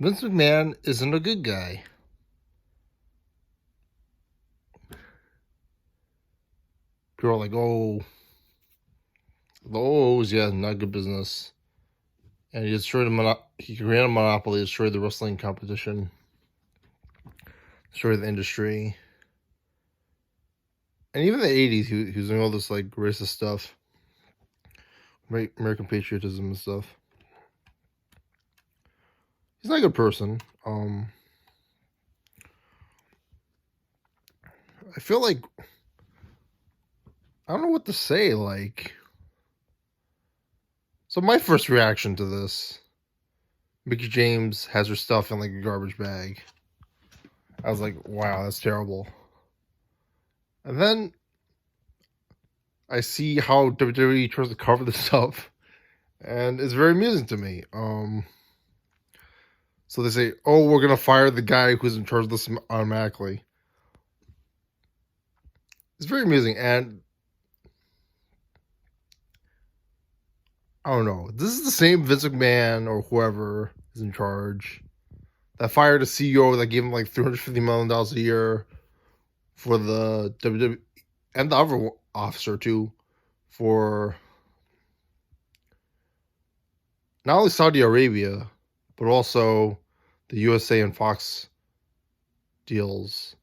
Vince McMahon isn't a good guy. People are like, oh, those, yeah, not good business. And he destroyed he ran a monopoly, destroyed the wrestling competition, destroyed the industry. And even in the 80s, he was doing all this like racist stuff, American patriotism and stuff. He's not a good person. I feel like I don't know what to say. Like, so my first reaction to this, Mickie James has her stuff in like a garbage bag. I was like, wow, that's terrible. And then I see how WWE tries to cover this up, and it's very amusing to me. So they say, oh, we're gonna fire the guy who's in charge of this automatically. It's very amusing, and I don't know. This is the same Vince McMahon or whoever is in charge that fired a CEO that gave him like $350 million a year for the WWE and the other officer too for not only Saudi Arabia but also the USA and Fox deals.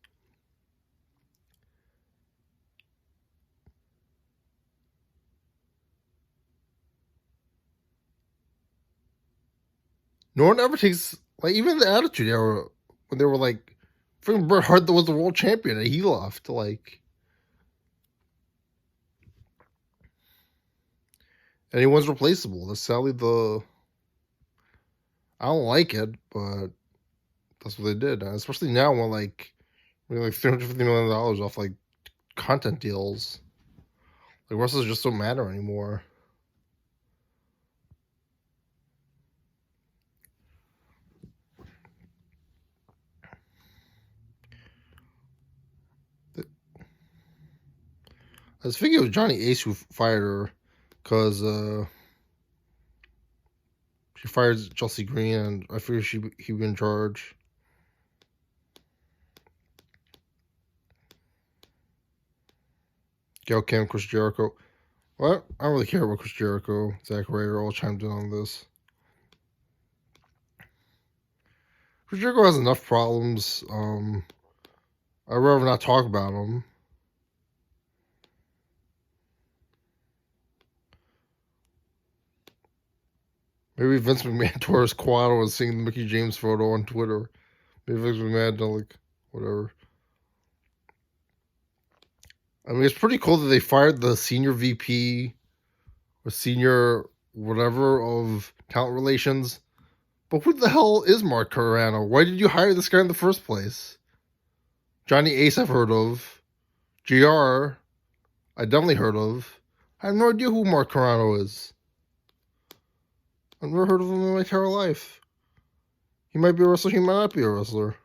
No one ever takes like even the Attitude Era when they were like, freaking Bret Hart was the world champion and he left. Like, and he was replaceable. That's sadly the. I don't like it, but that's what they did. And especially now when like $350 million off like content deals. Like wrestlers just don't matter anymore. I was thinking it was Johnny Ace who fired her because she fired Chelsea Green, and I figured he'd be in charge. Gail Kim, Chris Jericho. Well, I don't really care about Chris Jericho. Zack Ryder all chimed in on this. Chris Jericho has enough problems. I'd rather not talk about him. Maybe Vince McMahon tore his quad and was seeing the Mickie James photo on Twitter. Maybe Vince McMahon don't like whatever. I mean, it's pretty cool that they fired the senior VP or senior whatever of talent relations. But who the hell is Mark Carrano? Why did you hire this guy in the first place? Johnny Ace I've heard of. JR I definitely heard of. I have no idea who Mark Carrano is. I've never heard of him in my entire life. He might be a wrestler, he might not be a wrestler.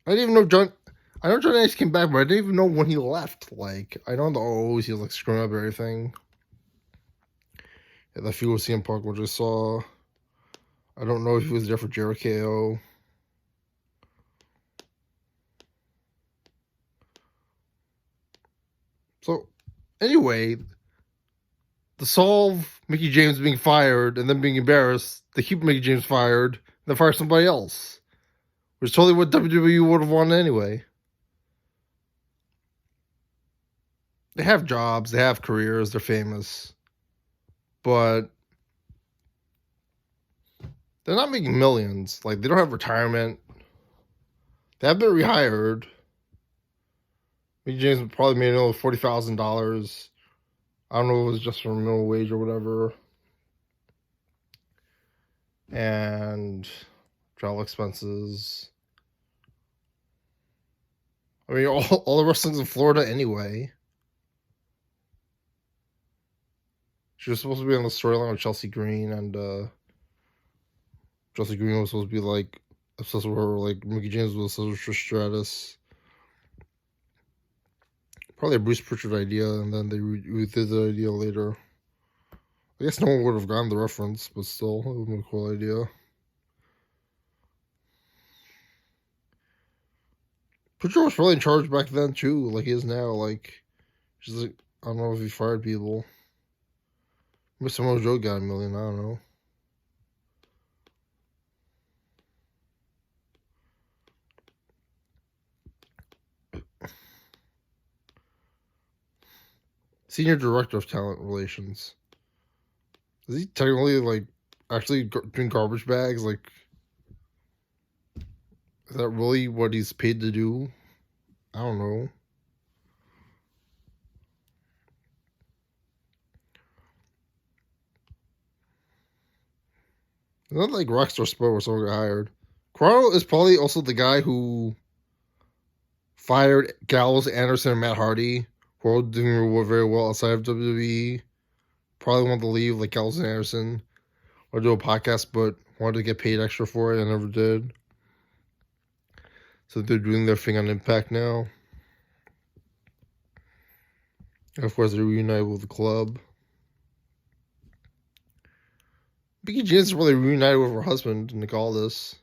I didn't even know I know Johnny Ace came back, but I didn't even know when he left. Like, I know he was like screwing up everything. Yeah, that feud with CM Punk, which I saw. I don't know if he was there for Jericho. So, anyway, to solve Mickie James being fired and then being embarrassed, they keep Mickie James fired, and then fire somebody else. Which is totally what WWE would have wanted anyway. They have jobs, they have careers, they're famous. But they're not making millions. Like, they don't have retirement. They have been rehired. Mickie James probably made another $40,000. I don't know if it was just for minimum wage or whatever. And travel expenses. I mean, all the wrestling's in Florida anyway. She was supposed to be on the storyline with Chelsea Green, and Chelsea Green was supposed to be like obsessed with her, like Mickie James was obsessed with Trish Stratus. Probably a Bruce Pritchard idea, and then they redid the idea later. I guess no one would have gotten the reference, but still, it would have been a cool idea. Pritchard was probably in charge back then too, like he is now. Like, she's like, I don't know if he fired people. Maybe Samoa Joe got $1 million. I don't know. Senior Director of Talent Relations. Is he technically like actually doing garbage bags? Like, is that really what he's paid to do? I don't know. It's not like Rockstar Sport where someone got hired. Corrado is probably also the guy who fired Gallows, Anderson, and Matt Hardy, who are doing very well outside of WWE. Probably wanted to leave, like Gallows and Anderson, or do a podcast, but wanted to get paid extra for it and never did. So they're doing their thing on Impact now. And of course, they reunited with the club. Mickie James is really reunited with her husband, Nick Aldis.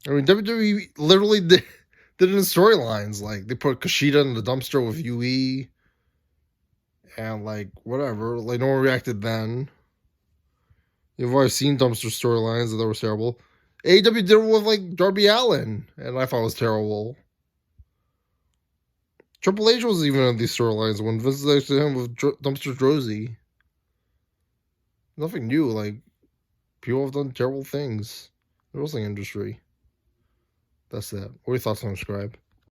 I mean, WWE literally did it in storylines. Like, they put Kushida in the dumpster with UE. And, like, whatever. Like, no one reacted then. You've already seen dumpster storylines, and that was terrible. AEW did it with, like, Darby Allin, and I thought it was terrible. Triple H was even in these storylines when Vince next to him with Dumpster Drozy. Nothing new. Like, people have done terrible things in the wrestling industry. That's that. What are your thoughts on subscribe?